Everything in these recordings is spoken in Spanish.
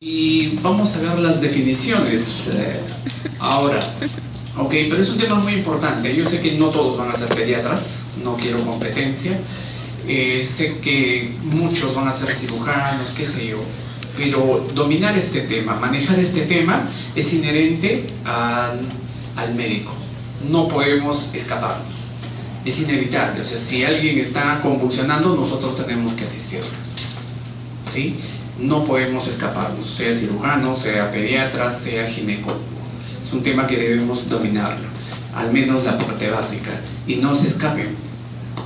Y vamos a ver las definiciones ahora. Ok, pero es un tema muy importante. Yo sé que no todos van a ser pediatras, no quiero competencia. Sé que muchos van a ser cirujanos, qué sé yo. Pero dominar este tema, manejar este tema es inherente al médico. No podemos escaparnos. Es inevitable. O sea, si alguien está convulsionando, nosotros tenemos que asistirlo. ¿Sí? No podemos escaparnos, sea cirujano, sea pediatra, sea ginecólogo. Es un tema que debemos dominarlo, al menos la parte básica, y no se escapen,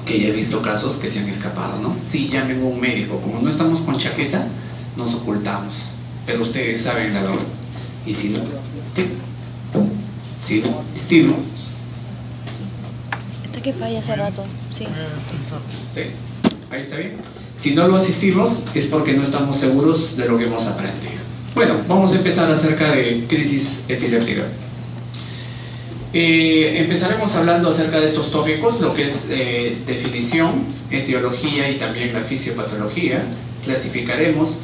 que ya he visto casos que se han escapado, ¿no? Sí, llamen a un médico, como no estamos con chaqueta, nos ocultamos, pero ustedes saben la verdad. Y si no asistimos. Hasta que falla hace rato, sí. Sí, ahí está bien. Si no lo asistimos es porque no estamos seguros de lo que hemos aprendido. Bueno, vamos a empezar acerca de crisis epiléptica. Empezaremos hablando acerca de estos tópicos, lo que es definición, etiología y también la fisiopatología. Clasificaremos,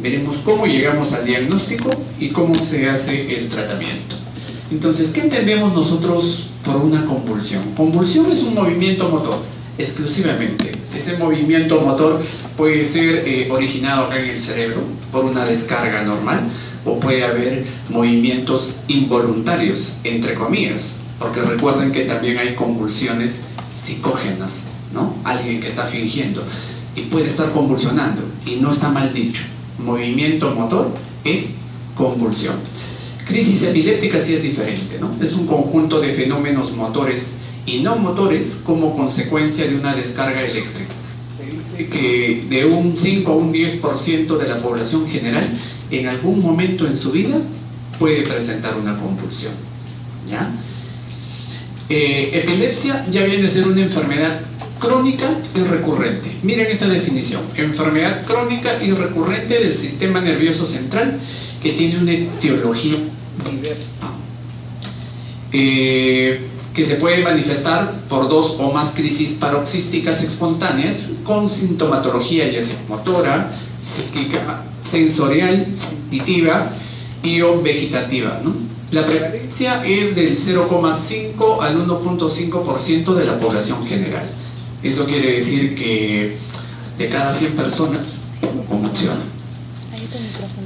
veremos cómo llegamos al diagnóstico y cómo se hace el tratamiento. Entonces, ¿qué entendemos nosotros por una convulsión? Convulsión es un movimiento motor, exclusivamente. Ese movimiento motor puede ser originado acá en el cerebro por una descarga normal, o puede haber movimientos involuntarios, entre comillas, porque recuerden que también hay convulsiones psicógenas, ¿no? Alguien que está fingiendo y puede estar convulsionando, y no está mal dicho. Movimiento motor es convulsión. Crisis epiléptica sí es diferente, ¿no? Es un conjunto de fenómenos motores y no motores como consecuencia de una descarga eléctrica. Se dice que de un 5 a un 10% de la población general en algún momento en su vida puede presentar una convulsión, ¿ya? Epilepsia ya viene a ser una enfermedad crónica y recurrente. Miren esta definición: enfermedad crónica y recurrente del sistema nervioso central que tiene una etiología diversa, que se puede manifestar por 2 o más crisis paroxísticas espontáneas con sintomatología ya sea motora, psíquica, sensorial, sensitiva y o vegetativa, ¿no? La prevalencia es del 0,5 al 1,5% de la población general. Eso quiere decir que de cada 100 personas convulsiona.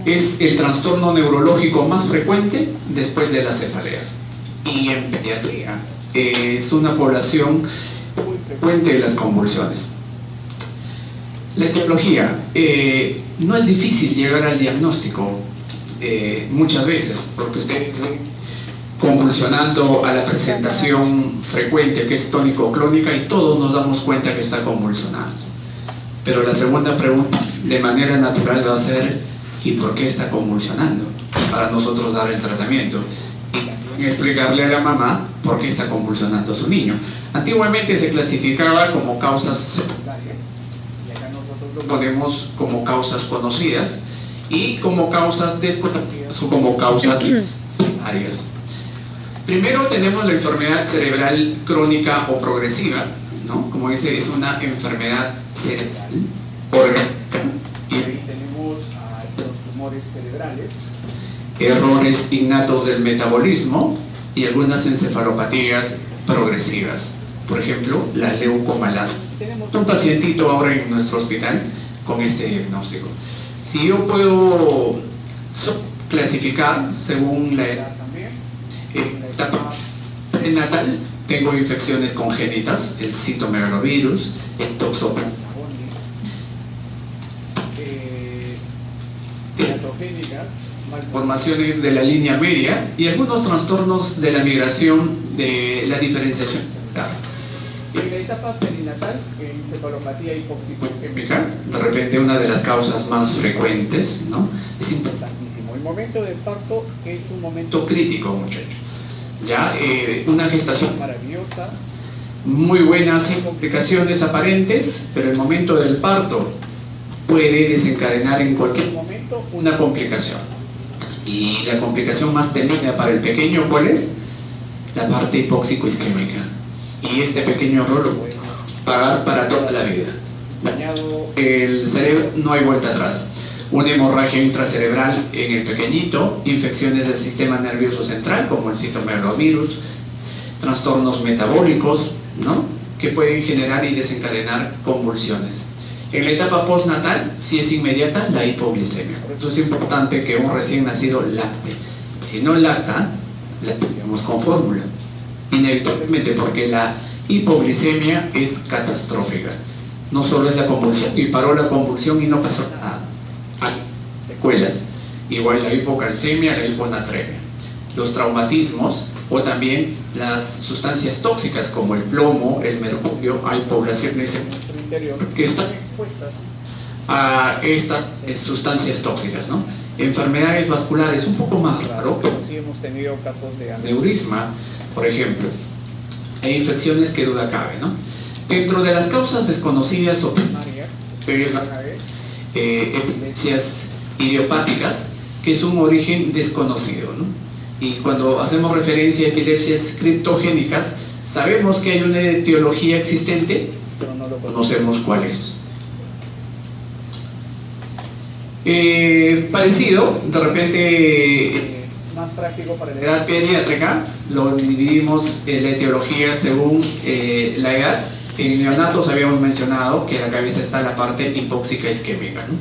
Es el trastorno neurológico más frecuente después de las cefaleas. Y en pediatría es una población muy frecuente de las convulsiones. La etiología, no es difícil llegar al diagnóstico muchas veces, porque ustedes ven convulsionando a la presentación frecuente que es tónico-clónica y todos nos damos cuenta que está convulsionando. Pero la segunda pregunta de manera natural va a ser: ¿y por qué está convulsionando? Para nosotros dar el tratamiento y explicarle a la mamá por qué está convulsionando a su niño. Antiguamente se clasificaba como causas secundarias, y acá nosotros lo ponemos como causas conocidas y como causas desconocidas o como causas primarias. Primero tenemos la enfermedad cerebral crónica o progresiva, ¿no? Como dice, es una enfermedad cerebral orgánica, y ahí tenemos los tumores cerebrales, errores innatos del metabolismo y algunas encefalopatías progresivas. Por ejemplo, la leucomalacia. Tenemos un pacientito ahora en nuestro hospital con este diagnóstico. Si yo puedo clasificar según la edad también, en la etapa prenatal tengo infecciones congénitas, el citomegalovirus, el toxoplasma teratogénicas, malformaciones de la línea media y algunos trastornos de la migración de la diferenciación celular. En la etapa perinatal, encefalopatía hipóxico-isquémica, de repente una de las causas más frecuentes, ¿no? Es importantísimo. El momento del parto es un momento crítico, muchachos. Ya, una gestación maravillosa, muy buena, sin complicaciones aparentes, pero el momento del parto puede desencadenar en cualquier momento una complicación. Y la complicación más temida para el pequeño, ¿cuál es? La parte hipóxico-isquémica. Y este pequeño error lo puede pagar para toda la vida. Dañado el cerebro, no hay vuelta atrás. una hemorragia intracerebral en el pequeñito, infecciones del sistema nervioso central como el citomegalovirus, trastornos metabólicos, ¿no?, que pueden generar y desencadenar convulsiones. En la etapa postnatal, si es inmediata, la hipoglicemia. Por eso es importante que un recién nacido lacte. Si no lacta, la tenemos con fórmula, inevitablemente, porque la hipoglicemia es catastrófica. No solo es la convulsión, y paró la convulsión y no pasó nada. Hay secuelas, igual la hipocalcemia, la hiponatremia. Los traumatismos o también las sustancias tóxicas como el plomo, el mercurio. Hay poblaciones en nuestro interior que están expuestas a estas sustancias tóxicas, ¿no? Enfermedades vasculares, un poco más raro, pero sí hemos tenido casos de aneurisma, por ejemplo. Hay infecciones que duda cabe, ¿no? Dentro de las causas desconocidas o primarias, epilepsias idiopáticas, que es un origen desconocido, ¿no? Y cuando hacemos referencia a epilepsias criptogénicas, sabemos que hay una etiología existente, pero no lo conocemos cuál es. Parecido, de repente, más práctico para la edad pediátrica, lo dividimos en la etiología según la edad. En neonatos habíamos mencionado que en la cabeza está la parte hipóxica isquémica, ¿no?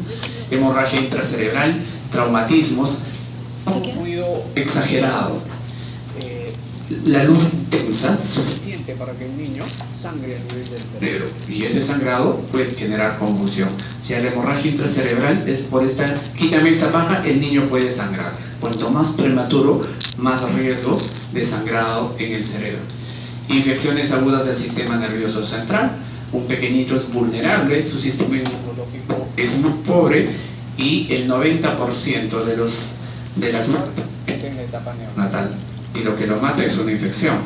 Hemorragia intracerebral, traumatismos, un ruido exagerado, la luz intensa suficiente para que el niño sangre a nivel del cerebro, y ese sangrado puede generar convulsión. Si la hemorragia intracerebral es por esta, quítame esta paja, el niño puede sangrar. Cuanto más prematuro, más riesgo de sangrado en el cerebro. Infecciones agudas del sistema nervioso central. Un pequeñito es vulnerable, su sistema inmunológico es muy pobre, y el 90% de las muertes es en la etapa neonatal, y lo que lo mata es una infección,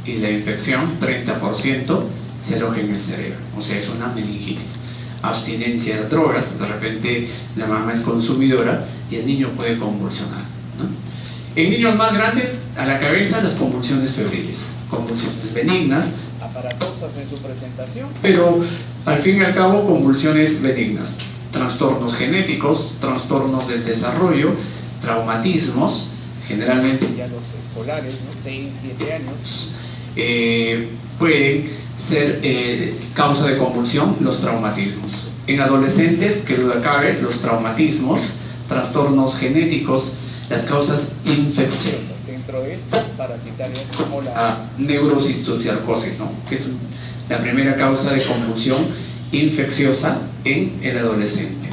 y la infección 30% se aloja en el cerebro, o sea, es una meningitis. Abstinencia de drogas, de repente la mamá es consumidora y el niño puede convulsionar, ¿no? En niños más grandes, a la cabeza, las convulsiones febriles, convulsiones benignas, aparatosas en su presentación, pero al fin y al cabo convulsiones benignas. Trastornos genéticos, trastornos del desarrollo, traumatismos, generalmente ya los escolares, ¿no?, 6, 7 años, pueden ser causa de convulsión los traumatismos. En adolescentes, que duda cabe, los traumatismos, trastornos genéticos, las causas infecciosas, dentro de estas parasitarias como la neurocistociarcosis, ¿no?, que es la primera causa de convulsión infecciosa en el adolescente.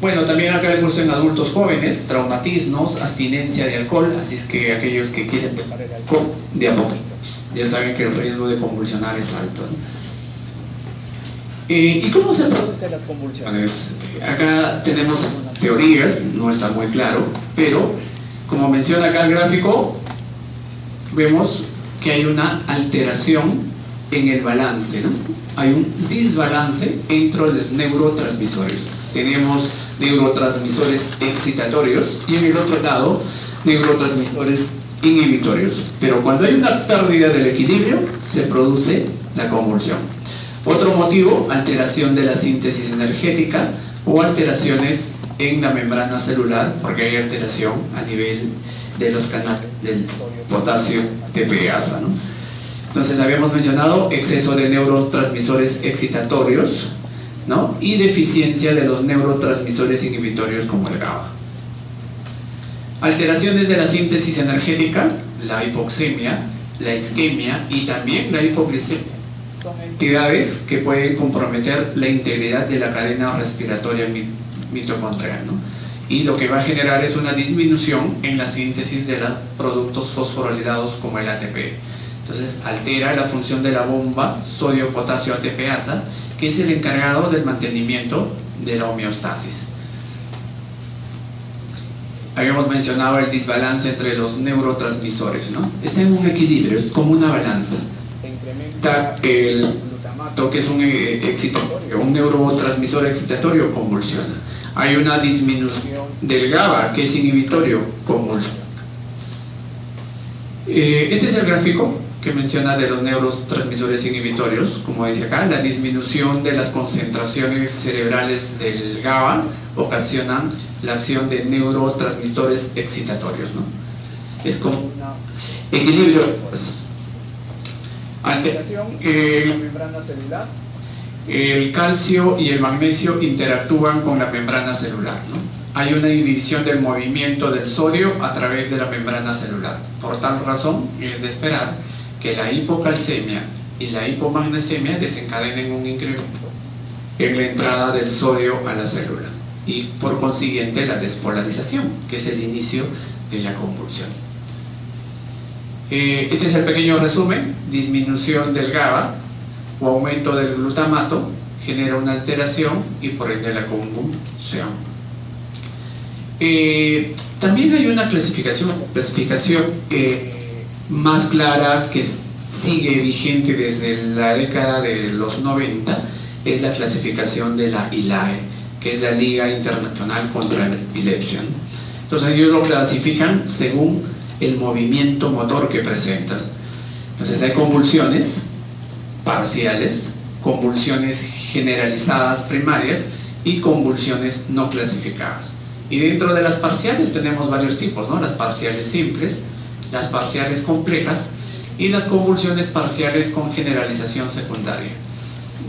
Bueno, también acá le he puesto en adultos jóvenes, traumatismos, abstinencia de alcohol, así es que aquellos que quieren dejar el alcohol, de a poquito, ya saben que el riesgo de convulsionar es alto, ¿no? ¿Y cómo se producen las convulsiones? Acá tenemos algunas teorías, no está muy claro, pero como menciona acá el gráfico, vemos que hay una alteración en el balance, ¿no? Hay un desbalance entre los neurotransmisores. Tenemos neurotransmisores excitatorios y en el otro lado neurotransmisores inhibitorios, pero cuando hay una pérdida del equilibrio se produce la convulsión. Otro motivo, alteración de la síntesis energética o alteraciones en la membrana celular, porque hay alteración a nivel de los canales del potasio TPasa, ¿no? Entonces habíamos mencionado exceso de neurotransmisores excitatorios, ¿no?, y deficiencia de los neurotransmisores inhibitorios como el GABA. Alteraciones de la síntesis energética, la hipoxemia, la isquemia y también la hipoglicemia son entidades que pueden comprometer la integridad de la cadena respiratoria mitocondrial, ¿no? Y lo que va a generar es una disminución en la síntesis de los productos fosforilidados como el ATP. Entonces altera la función de la bomba sodio-potasio ATPasa, que es el encargado del mantenimiento de la homeostasis. Habíamos mencionado el desbalance entre los neurotransmisores, ¿no? Está en un equilibrio, es como una balanza. Se incrementa el glutamato, que es un excitatorio, un neurotransmisor excitatorio, convulsiona. Hay una disminución del GABA, que es inhibitorio, convulsiona. Este es el gráfico que menciona de los neurotransmisores inhibitorios, como dice acá, la disminución de las concentraciones cerebrales del GABA ocasionan la acción de neurotransmisores excitatorios, ¿no? Es como un equilibrio de fuerzas. Alteración en la membrana celular. El calcio y el magnesio interactúan con la membrana celular, ¿no? Hay una inhibición del movimiento del sodio a través de la membrana celular. Por tal razón, es de esperar que la hipocalcemia y la hipomagnesemia desencadenen un incremento en la entrada del sodio a la célula y por consiguiente la despolarización, que es el inicio de la convulsión. Este es el pequeño resumen. Disminución del GABA o aumento del glutamato genera una alteración y por ende la convulsión. También hay una clasificación más clara que sigue vigente desde la década de los 90, es la clasificación de la ILAE, que es la Liga Internacional contra la Epilepsia, ¿no? Entonces ellos lo clasifican según el movimiento motor que presentas. Entonces hay convulsiones parciales, convulsiones generalizadas primarias y convulsiones no clasificadas. Y dentro de las parciales tenemos varios tipos, ¿no? Las parciales simples, las parciales complejas y las convulsiones parciales con generalización secundaria.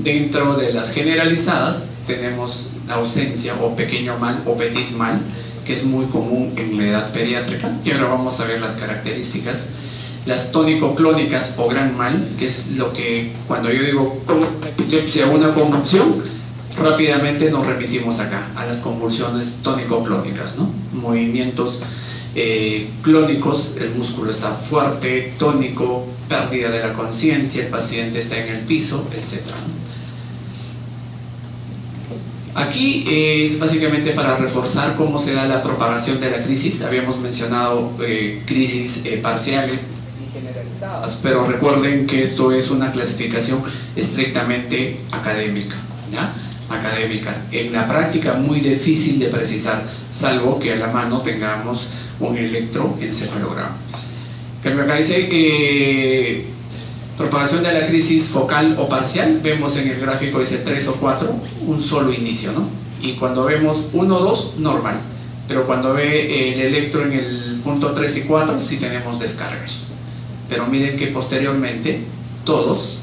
Dentro de las generalizadas tenemos ausencia o pequeño mal o petit mal, que es muy común en la edad pediátrica, y ahora vamos a ver las características. Las tónico-clónicas o gran mal, que es lo que cuando yo digo una epilepsia o una convulsión, rápidamente nos remitimos acá a las convulsiones tónico-clónicas, ¿no? Movimientos clónicos, el músculo está fuerte, tónico, pérdida de la conciencia, el paciente está en el piso, etc. Aquí es básicamente para reforzar cómo se da la propagación de la crisis. Habíamos mencionado crisis parciales y generalizadas, pero recuerden que esto es una clasificación estrictamente académica, ¿ya? Académica. En la práctica muy difícil de precisar, salvo que a la mano tengamos un electroencefalograma. Cambio acá dice propagación de la crisis focal o parcial. Vemos en el gráfico ese 3 o 4 un solo inicio, ¿no? Y cuando vemos 1 o 2, normal, pero cuando ve el electro en el punto 3 y 4 sí tenemos descargas. Pero miren que posteriormente todos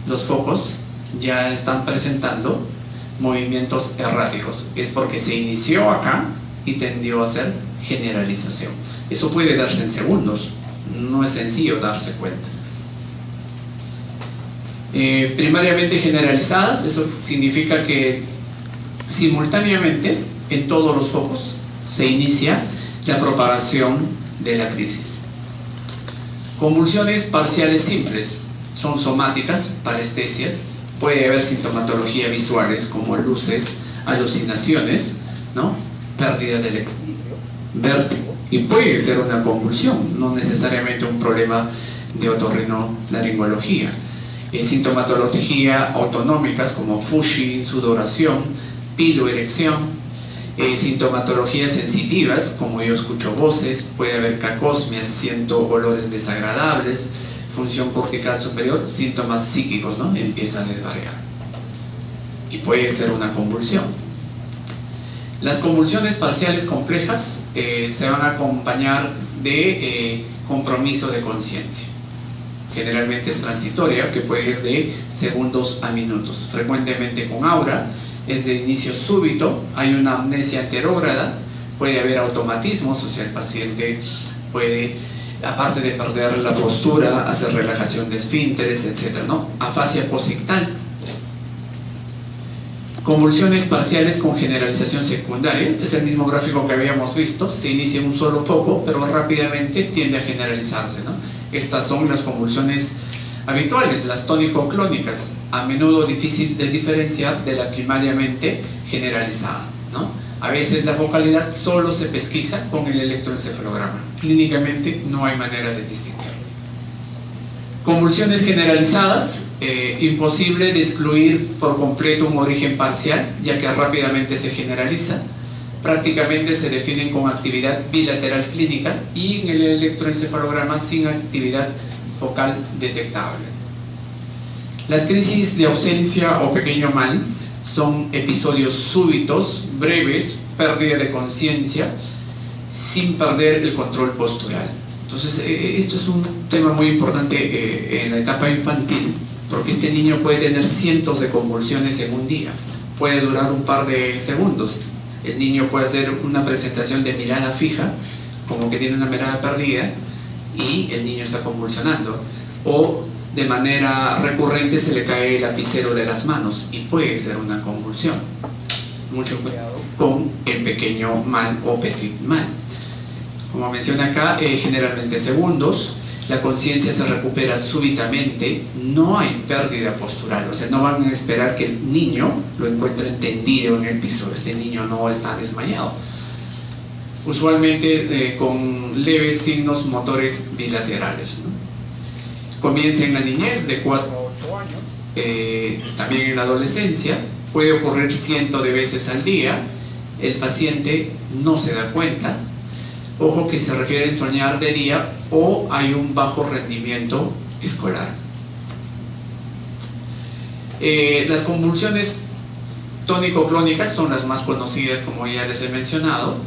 los focos ya están presentando movimientos erráticos. Es porque se inició acá y tendió a ser generalización. Eso puede darse en segundos, no es sencillo darse cuenta. Primariamente generalizadas, eso significa que simultáneamente en todos los focos se inicia la propagación de la crisis. Convulsiones parciales simples son somáticas, parestesias. Puede haber sintomatología visuales como luces, alucinaciones, ¿no? Pérdida del equilibrio, vértigo, y puede ser una convulsión, no necesariamente un problema de otorrinolaringología. Sintomatología autonómicas como Fushi, sudoración, piloerección. Sintomatologías sensitivas como yo escucho voces, puede haber cacosmias, siento olores desagradables, función cortical superior, síntomas psíquicos, ¿no? Empieza a desvariar y puede ser una convulsión. Las convulsiones parciales complejas se van a acompañar de compromiso de conciencia. Generalmente es transitoria, que puede ir de segundos a minutos, frecuentemente con aura, es de inicio súbito, hay una amnesia anterógrada, puede haber automatismos, o sea, el paciente puede, aparte de perder la postura, hacer relajación de esfínteres, etc., ¿no? Afasia posictal. Convulsiones parciales con generalización secundaria. Este es el mismo gráfico que habíamos visto. Se inicia en un solo foco, pero rápidamente tiende a generalizarse, ¿no? Estas son las convulsiones habituales, las tónico-clónicas, a menudo difícil de diferenciar de la primariamente generalizada, ¿no? A veces la focalidad solo se pesquisa con el electroencefalograma. Clínicamente no hay manera de distinguirlo. Convulsiones generalizadas, imposible de excluir por completo un origen parcial, ya que rápidamente se generaliza. Prácticamente se definen con actividad bilateral clínica y en el electroencefalograma sin actividad focal detectable. Las crisis de ausencia o pequeño mal son episodios súbitos, breves, pérdida de conciencia, sin perder el control postural. Entonces, esto es un tema muy importante en la etapa infantil, porque este niño puede tener cientos de convulsiones en un día, puede durar un par de segundos. El niño puede hacer una presentación de mirada fija, como que tiene una mirada perdida, y el niño está convulsionando. O de manera recurrente se le cae el lapicero de las manos y puede ser una convulsión. Mucho cuidado con el pequeño mal o petit mal. Como menciona acá, generalmente segundos, la conciencia se recupera súbitamente, no hay pérdida postural, o sea, no van a esperar que el niño lo encuentre tendido en el piso, este niño no está desmayado. Usualmente con leves signos motores bilaterales, ¿no? Comienza en la niñez, de 4 a 8 años, también en la adolescencia, puede ocurrir cientos de veces al día, el paciente no se da cuenta. Ojo que se refiere a soñar de día o hay un bajo rendimiento escolar. Las convulsiones tónico-clónicas son las más conocidas, como ya les he mencionado.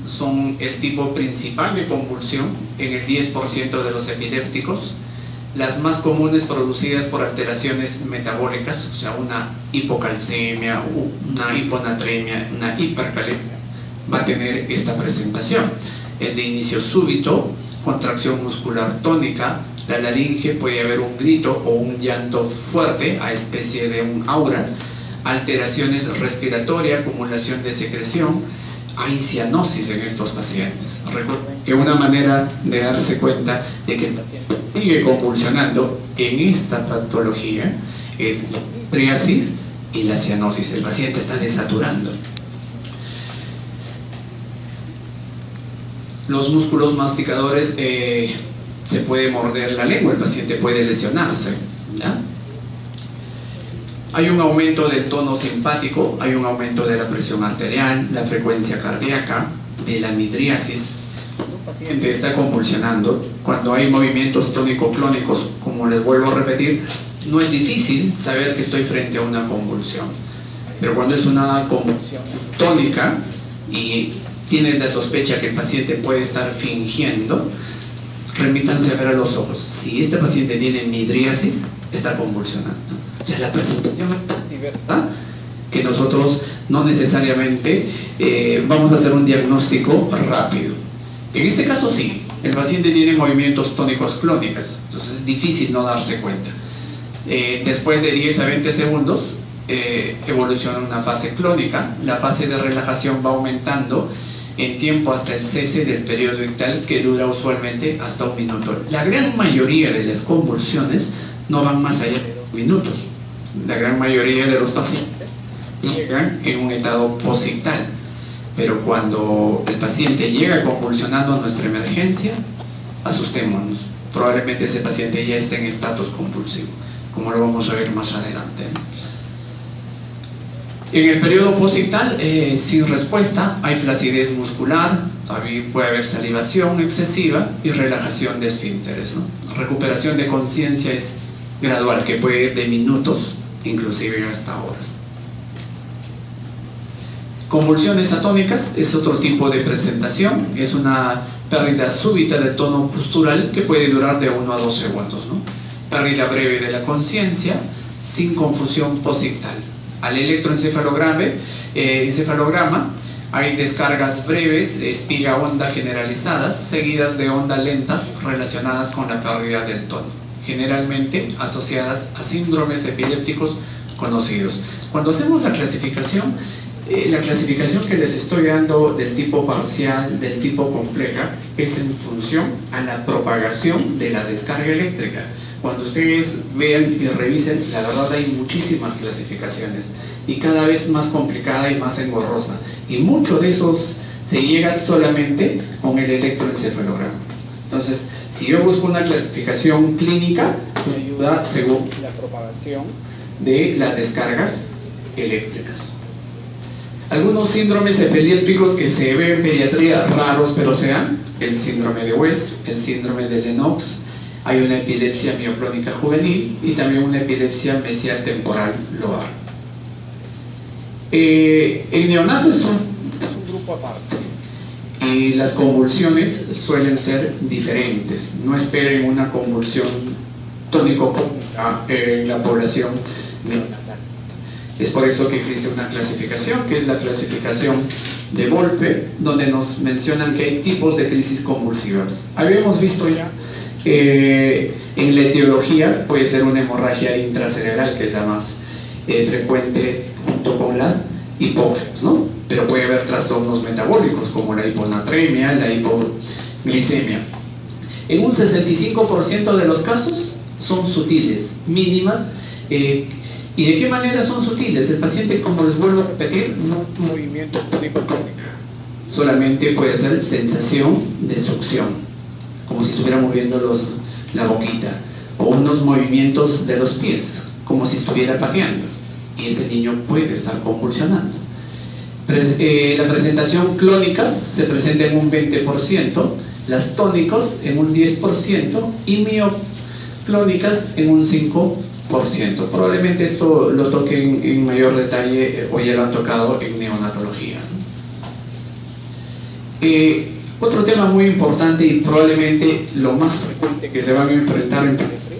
Son el tipo principal de convulsión en el 10% de los epilépticos. Las más comunes producidas por alteraciones metabólicas, o sea, una hipocalcemia, una hiponatremia, una hipercalemia, va a tener esta presentación. Es de inicio súbito, contracción muscular tónica, la laringe, puede haber un grito o un llanto fuerte, a especie de un aura, alteraciones respiratorias, acumulación de secreción. Hay cianosis en estos pacientes. Recuerden que una manera de darse cuenta de que el paciente sigue convulsionando en esta patología es la triasis y la cianosis. El paciente está desaturando. Los músculos masticadores, se puede morder la lengua, el paciente puede lesionarse, ¿ya? Hay un aumento del tono simpático, hay un aumento de la presión arterial, la frecuencia cardíaca, de la midriasis. Cuando un paciente está convulsionando, cuando hay movimientos tónico-clónicos, como les vuelvo a repetir, no es difícil saber que estoy frente a una convulsión. Pero cuando es una convulsión tónica y tienes la sospecha que el paciente puede estar fingiendo, remítanse a ver a los ojos. Si este paciente tiene midriasis, está convulsionando. O sea, la presentación es tan diversa que nosotros no necesariamente vamos a hacer un diagnóstico rápido. En este caso sí, el paciente tiene movimientos tónicos clónicos, entonces es difícil no darse cuenta. Después de 10 a 20 segundos evoluciona una fase clónica, la fase de relajación va aumentando en tiempo hasta el cese del periodo ictal, que dura usualmente hasta 1 minuto. La gran mayoría de las convulsiones no van más allá de 2 minutos. La gran mayoría de los pacientes llegan en un estado posictal, pero cuando el paciente llega convulsionando a nuestra emergencia, asustémonos. Probablemente ese paciente ya está en estatus convulsivo, como lo vamos a ver más adelante. En el periodo posictal, sin respuesta, hay flacidez muscular, también puede haber salivación excesiva y relajación de esfínteres, ¿no? La recuperación de conciencia es gradual, que puede ir de minutos, inclusive hasta horas. Convulsiones atónicas es otro tipo de presentación, es una pérdida súbita del tono postural que puede durar de 1 a 2 segundos, ¿no? Pérdida breve de la conciencia, sin confusión posictal. Al electroencefalograma hay descargas breves de espiga onda generalizadas, seguidas de ondas lentas relacionadas con la pérdida del tono, generalmente asociadas a síndromes epilépticos conocidos. Cuando hacemos la clasificación que les estoy dando del tipo parcial, del tipo compleja, es en función a la propagación de la descarga eléctrica. Cuando ustedes vean y revisen, la verdad hay muchísimas clasificaciones y cada vez más complicada y más engorrosa, y mucho de esos se llega solamente con el electroencefalograma. Entonces, si yo busco una clasificación clínica, me ayuda según la propagación de las descargas eléctricas. Algunos síndromes epilépticos que se ven en pediatría raros, pero se dan: el síndrome de West, el síndrome de Lennox, Hay una epilepsia mioclónica juvenil y también una epilepsia mesial temporal lobar. El neonato es un grupo aparte y las convulsiones suelen ser diferentes. No esperen una convulsión tónico-cómica en la población neonatal. Es por eso que existe una clasificación, que es la clasificación de Volpe, donde nos mencionan que hay tipos de crisis convulsivas. Habíamos visto ya en la etiología puede ser una hemorragia intracerebral, que es la más frecuente junto con las hipoxias, ¿no? Pero puede haber trastornos metabólicos como la hiponatremia, la hipoglicemia. En un 65% de los casos son sutiles, mínimas. ¿Y de qué manera son sutiles? El paciente, como les vuelvo a repetir, no es movimiento tónico-cómico, solamente puede ser sensación de succión, como si estuviera moviendo la boquita, o unos movimientos de los pies, como si estuviera pateando, y ese niño puede estar convulsionando. La presentación clónicas se presenta en un 20%, las tónicos en un 10% y mioclónicas en un 5%. Probablemente esto lo toquen en mayor detalle o ya lo han tocado en neonatología. Otro tema muy importante y probablemente lo más frecuente que se van a enfrentar en pediatría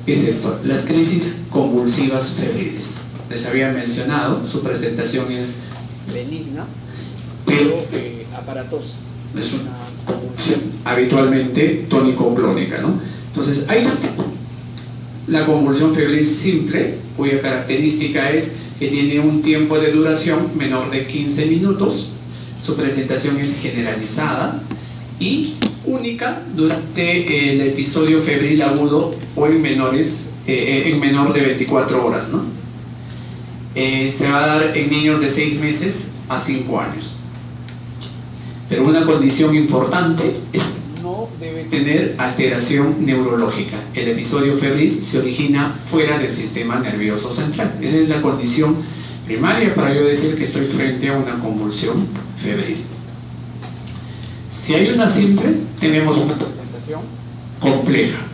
es esto, las crisis convulsivas febriles. Les había mencionado, su presentación es benigna, pero aparatosa. Es una convulsión habitualmente tónico-clónica, ¿no? Entonces, hay dos tipos. La convulsión febril simple, cuya característica es que tiene un tiempo de duración menor de 15 minutos, su presentación es generalizada y única durante el episodio febril agudo o en menor de 24 horas, ¿no? Se va a dar en niños de 6 meses a 5 años. Pero una condición importante es que no debe tener alteración neurológica. El episodio febril se origina fuera del sistema nervioso central. Esa es la condición primaria para yo decir que estoy frente a una convulsión febril. Si hay una simple, tenemos una presentación compleja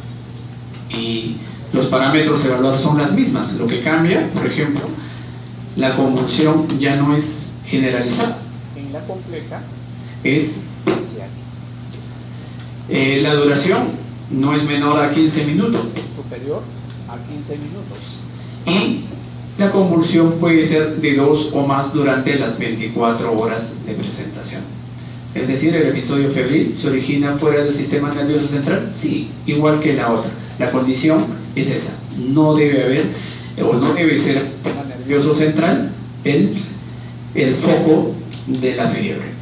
y los parámetros a evaluar son las mismas. Lo que cambia, por ejemplo, la convulsión ya no es generalizada. En la compleja es parcial. La duración no es menor a 15 minutos, es superior a 15 minutos. Y la convulsión puede ser de 2 o más durante las 24 horas de presentación. Es decir, el episodio febril se origina fuera del sistema nervioso central, sí, igual que la otra. La condición es esa, no debe haber o no debe ser el sistema nervioso central el foco de la fiebre.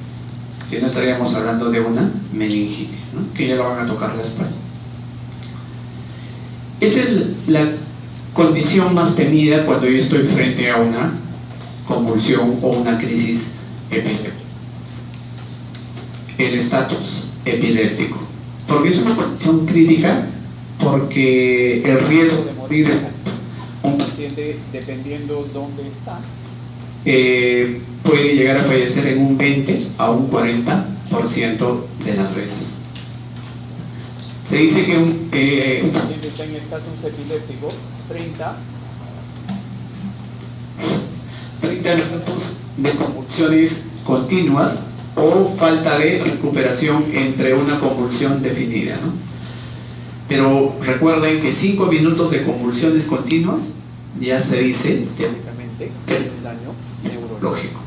Si no, estaríamos hablando de una meningitis, ¿no? Que ya lo van a tocar después. Esta es la condición más temida cuando yo estoy frente a una convulsión o una crisis epiléptica. El estatus epiléptico. Porque es una condición crítica, porque el riesgo de morir es alto. Un paciente, dependiendo dónde está, puede llegar a fallecer en un 20 a un 40% de las veces. Se dice que un paciente está en estatus epiléptico 30 minutos de convulsiones continuas o falta de recuperación entre una convulsión definida, ¿no? Pero recuerden que 5 minutos de convulsiones continuas ya se dice teóricamente que es un daño neurológico.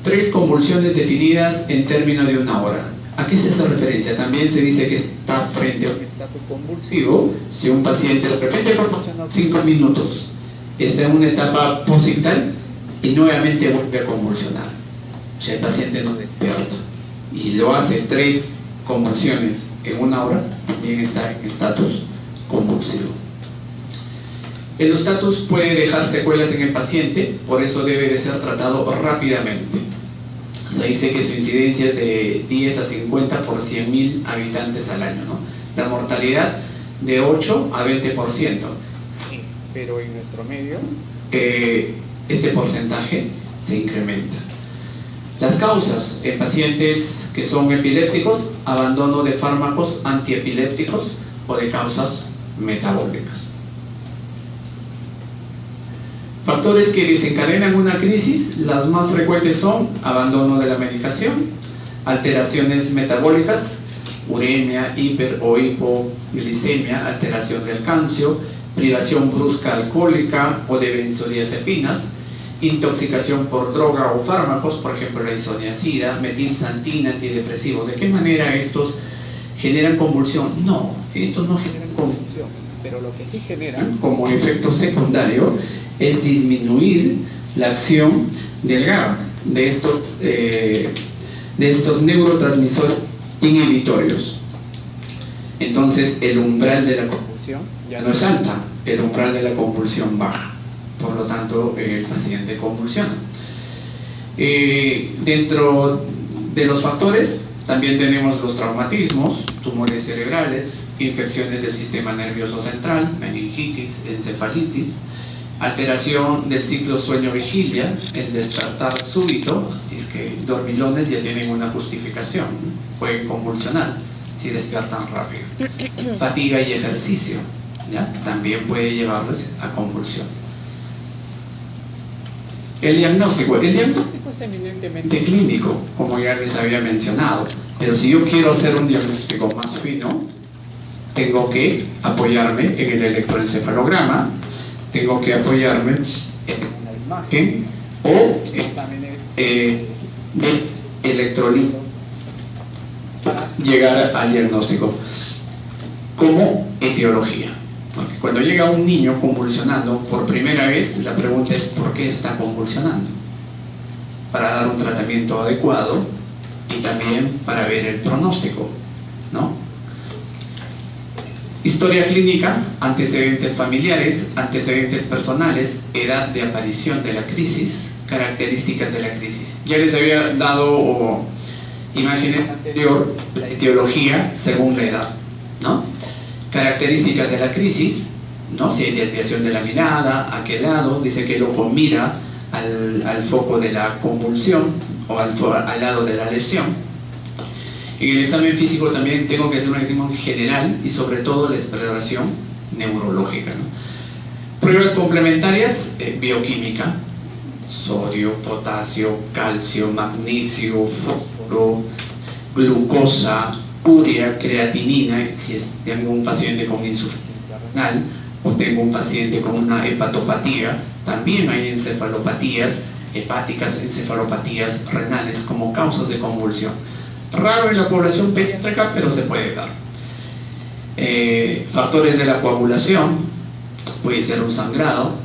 Tres convulsiones definidas en términos de 1 hora. ¿A qué se hace referencia? También se dice que está frente a un estatus convulsivo si un paciente de repente convulsionó 5 minutos, está en una etapa posictal y nuevamente vuelve a convulsionar. O sea, el paciente no despierta y lo hace 3 convulsiones en 1 hora, también está en estatus convulsivo. El estatus puede dejar secuelas en el paciente, por eso debe de ser tratado rápidamente. Se dice que su incidencia es de 10 a 50 por 100.000 habitantes al año, ¿no? La mortalidad de 8 a 20%. Sí, pero en nuestro medio este porcentaje se incrementa. Las causas en pacientes que son epilépticos: abandono de fármacos antiepilépticos o de causas metabólicas. Factores que desencadenan una crisis: las más frecuentes son abandono de la medicación, alteraciones metabólicas, uremia, hiper o hipoglicemia, alteración del calcio, privación brusca alcohólica o de benzodiazepinas, intoxicación por droga o fármacos, por ejemplo la isoniazida, metilsantina, antidepresivos. ¿De qué manera estos generan convulsión? No, estos no generan convulsión, pero lo que sí generan como efecto secundario es disminuir la acción del GABA, de estos neurotransmisores inhibitorios. Entonces el umbral de la convulsión ya no es alta, el umbral de la convulsión baja, por lo tanto el paciente convulsiona. Dentro de los factores también tenemos los traumatismos, tumores cerebrales, infecciones del sistema nervioso central, meningitis, encefalitis, alteración del ciclo sueño-vigilia, el despertar súbito, así es que dormilones ya tienen una justificación, pueden convulsionar si despiertan rápido. Fatiga y ejercicio, ¿ya? También puede llevarles a convulsión. El diagnóstico es eminentemente clínico, como ya les había mencionado, pero si yo quiero hacer un diagnóstico más fino, tengo que apoyarme en el electroencefalograma, tengo que apoyarme en una imagen o exámenes de electrolitos para llegar al diagnóstico. Como etiología, porque cuando llega un niño convulsionando por primera vez, la pregunta es ¿por qué está convulsionando? Para dar un tratamiento adecuado y también para ver el pronóstico, ¿no? Historia clínica, antecedentes familiares, antecedentes personales, edad de aparición de la crisis, características de la crisis. Ya les había dado imágenes anterior, la etiología según la edad, ¿no? Características de la crisis, ¿no? Si hay desviación de la mirada, a qué lado, dice que el ojo mira al foco de la convulsión o al lado de la lesión. En el examen físico también tengo que hacer un examen general y sobre todo la exploración neurológica, ¿no? Pruebas complementarias, bioquímica, sodio, potasio, calcio, magnesio, fósforo, glucosa, urea, creatinina, si tengo un paciente con insuficiencia renal o tengo un paciente con una hepatopatía, también hay encefalopatías hepáticas, encefalopatías renales como causas de convulsión. Raro en la población pediátrica, pero se puede dar. Factores de la coagulación, puede ser un sangrado,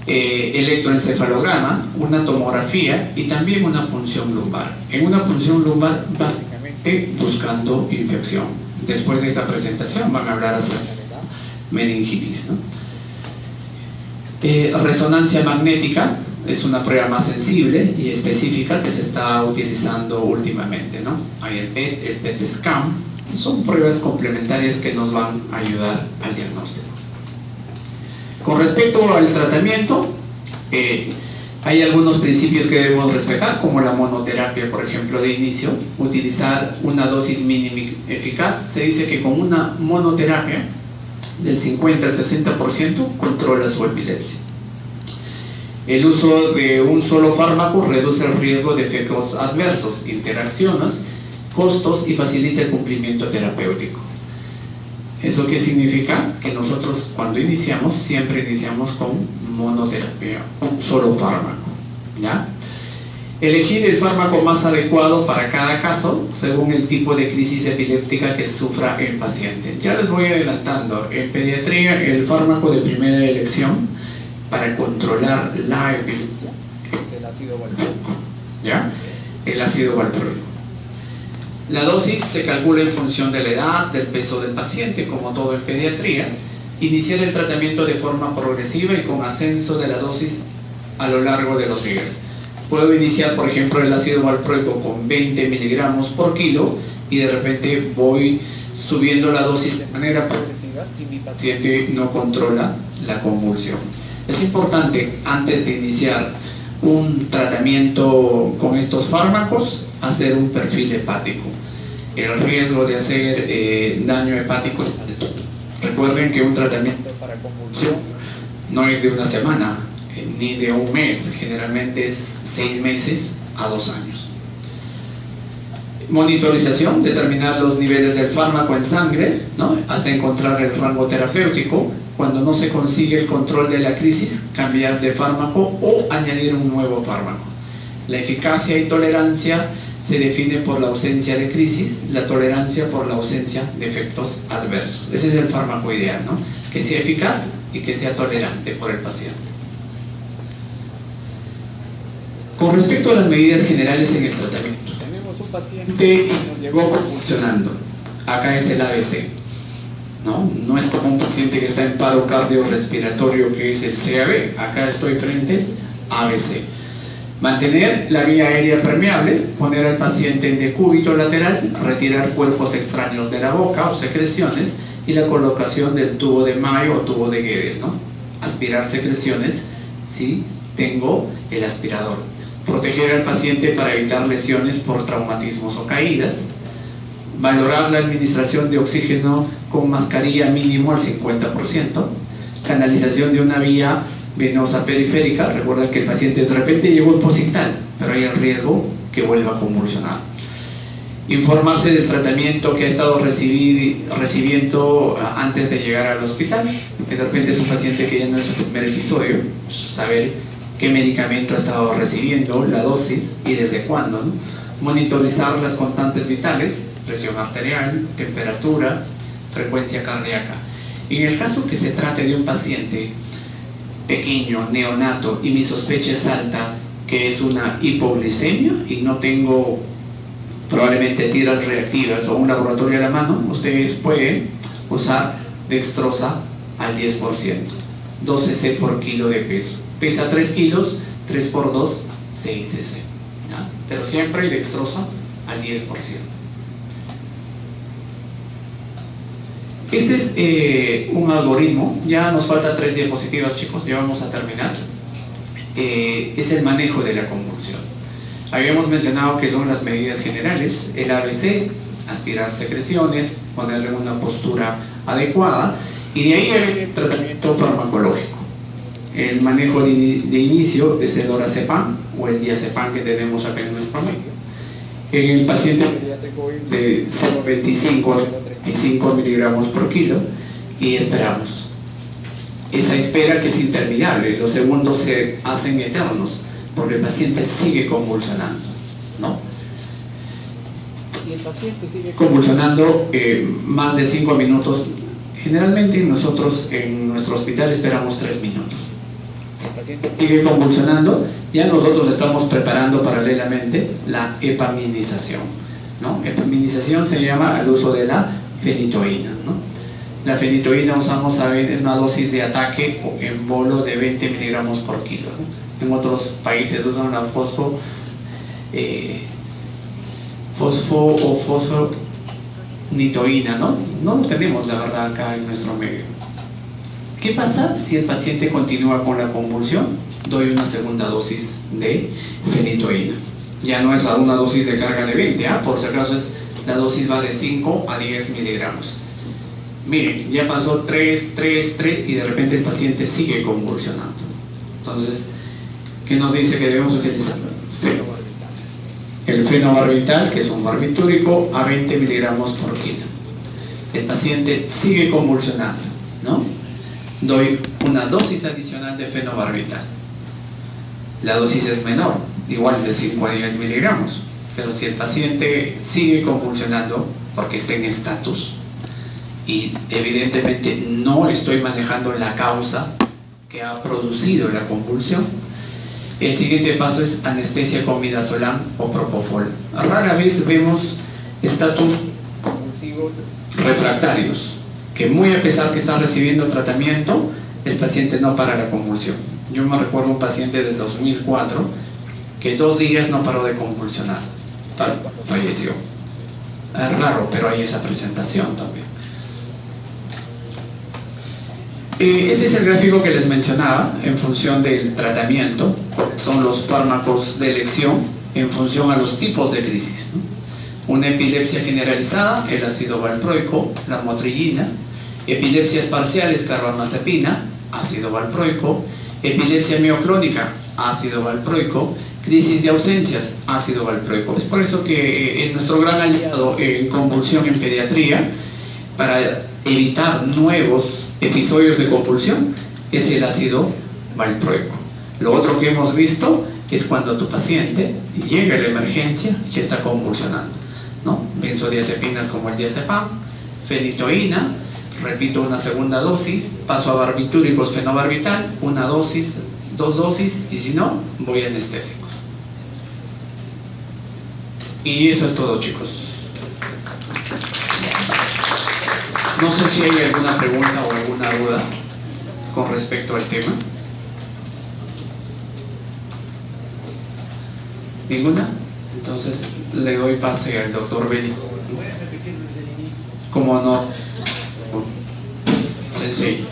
electroencefalograma, una tomografía y también una punción lumbar. En una punción lumbar, básicamente buscando infección. Después de esta presentación van a hablar acerca de la meningitis, ¿no? Resonancia magnética es una prueba más sensible y específica que se está utilizando últimamente, ¿no? Hay el PET scan, son pruebas complementarias que nos van a ayudar al diagnóstico. Con respecto al tratamiento, hay algunos principios que debemos respetar, como la monoterapia, por ejemplo, de inicio, utilizar una dosis mínima eficaz. Se dice que con una monoterapia del 50 al 60% controla su epilepsia. El uso de un solo fármaco reduce el riesgo de efectos adversos, interacciones, costos y facilita el cumplimiento terapéutico. ¿Eso qué significa? Que nosotros cuando iniciamos, siempre iniciamos con monoterapia, un solo fármaco, ¿ya? Elegir el fármaco más adecuado para cada caso, según el tipo de crisis epiléptica que sufra el paciente. Ya les voy adelantando, en pediatría el fármaco de primera elección para controlar la epilepsia es el ácido valproico, ¿ya? El ácido valproico. La dosis se calcula en función de la edad, del peso del paciente, como todo en pediatría. Iniciar el tratamiento de forma progresiva y con ascenso de la dosis a lo largo de los días. Puedo iniciar, por ejemplo, el ácido valproico con 20 miligramos por kilo y de repente voy subiendo la dosis de manera progresiva si mi paciente no controla la convulsión. Es importante, antes de iniciar un tratamiento con estos fármacos, hacer un perfil hepático. El riesgo de hacer daño hepático es alto. Recuerden que un tratamiento para convulsión no es de una semana ni de un mes, generalmente es 6 meses a 2 años. Monitorización, determinar los niveles del fármaco en sangre, ¿no?, hasta encontrar el rango terapéutico. Cuando no se consigue el control de la crisis, cambiar de fármaco o añadir un nuevo fármaco. La eficacia y tolerancia se define por la ausencia de crisis, la tolerancia por la ausencia de efectos adversos. Ese es el fármaco ideal, ¿no?, que sea eficaz y que sea tolerante por el paciente. Con respecto a las medidas generales en el tratamiento, tenemos un paciente que nos llegó convulsionando. Acá es el ABC, no es como un paciente que está en paro cardiorrespiratorio, que es el CAB. Acá estoy frente a ABC. Mantener la vía aérea permeable, poner al paciente en decúbito lateral, retirar cuerpos extraños de la boca o secreciones, y la colocación del tubo de Mayo o tubo de Guedel, ¿no? Aspirar secreciones si tengo el aspirador. Proteger al paciente para evitar lesiones por traumatismos o caídas. Valorar la administración de oxígeno con mascarilla mínimo al 50%. Canalización de una vía venosa periférica. Recuerda que el paciente de repente llegó en posictal, pero hay el riesgo que vuelva a convulsionar. Informarse del tratamiento que ha estado recibiendo antes de llegar al hospital, que de repente es un paciente que ya no es su primer episodio. Saber qué medicamento ha estado recibiendo, la dosis y desde cuándo, ¿no? Monitorizar las constantes vitales, presión arterial, temperatura, frecuencia cardíaca. En el caso que se trate de un paciente pequeño, neonato, y mi sospecha es alta, que es una hipoglicemia y no tengo probablemente tiras reactivas o un laboratorio a la mano, ustedes pueden usar dextrosa al 10%, 12 cc por kilo de peso. Pesa 3 kilos, 3 por 2, 6 cc. ¿Ya? Pero siempre dextrosa al 10%. Este es un algoritmo. Ya nos faltan 3 diapositivas, chicos, ya vamos a terminar. Es el manejo de la convulsión. Habíamos mencionado que son las medidas generales. El ABC, aspirar secreciones, ponerle una postura adecuada, y de ahí el tratamiento farmacológico. El manejo de inicio es el Lorazepam o el Diazepam que tenemos acá en nuestro medio. En el paciente pediátrico de 0,25 a 0,35 miligramos por kilo, y esperamos. Esa espera que es interminable, los segundos se hacen eternos porque el paciente sigue convulsionando, ¿no? Si el paciente sigue convulsionando más de 5 minutos, generalmente nosotros en nuestro hospital esperamos 3 minutos. Si el paciente sigue convulsionando, ya nosotros estamos preparando paralelamente la epaminización, ¿no? Epaminización se llama al uso de la fenitoína, ¿no? La fenitoína usamos a veces una dosis de ataque en bolo de 20 miligramos por kilo, ¿no? En otros países usan la fosfonitoína, ¿no? No lo tenemos, la verdad, acá en nuestro medio. ¿Qué pasa si el paciente continúa con la convulsión? Doy una segunda dosis de fenitoína. Ya no es a una dosis de carga de 20, por si acaso la dosis va de 5 a 10 miligramos. Miren, ya pasó 3 y de repente el paciente sigue convulsionando. Entonces, ¿qué nos dice que debemos utilizar? Fenobarbital. El fenobarbital, que es un barbitúrico, a 20 miligramos por kilo. El paciente sigue convulsionando, ¿no? Doy una dosis adicional de fenobarbital. La dosis es menor, igual de 5 a 10 miligramos. Pero si el paciente sigue convulsionando porque está en estatus, y evidentemente no estoy manejando la causa que ha producido la convulsión, el siguiente paso es anestesia con midazolam o propofol. Rara vez vemos estatus convulsivos refractarios, que muy a pesar que está recibiendo tratamiento, el paciente no para la convulsión. Yo me recuerdo un paciente del 2004 que 2 días no paró de convulsionar, falleció. Es raro, pero hay esa presentación también. Este es el gráfico que les mencionaba en función del tratamiento. Son los fármacos de elección en función a los tipos de crisis, ¿no? Una epilepsia generalizada, el ácido valproico, la motrillina. Epilepsias parciales, carbamazepina, ácido valproico. Epilepsia mioclónica, ácido valproico. Crisis de ausencias, ácido valproico. Es por eso que nuestro gran aliado en convulsión en pediatría, para evitar nuevos episodios de convulsión, es el ácido valproico. Lo otro que hemos visto es cuando tu paciente llega a la emergencia y está convulsionando, ¿no? Benzodiazepinas como el diazepam, fenitoína, repito una segunda dosis, paso a barbitúricos, fenobarbital, una dosis, 2 dosis, y si no, voy a anestésicos. Y eso es todo, chicos. No sé si hay alguna pregunta o alguna duda con respecto al tema. ¿Ninguna? Entonces le doy pase al doctor Benny. ¿Cómo no? Sensei.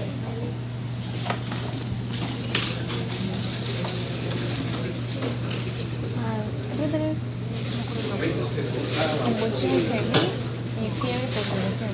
Convulsión febril y fiebre por convulsión.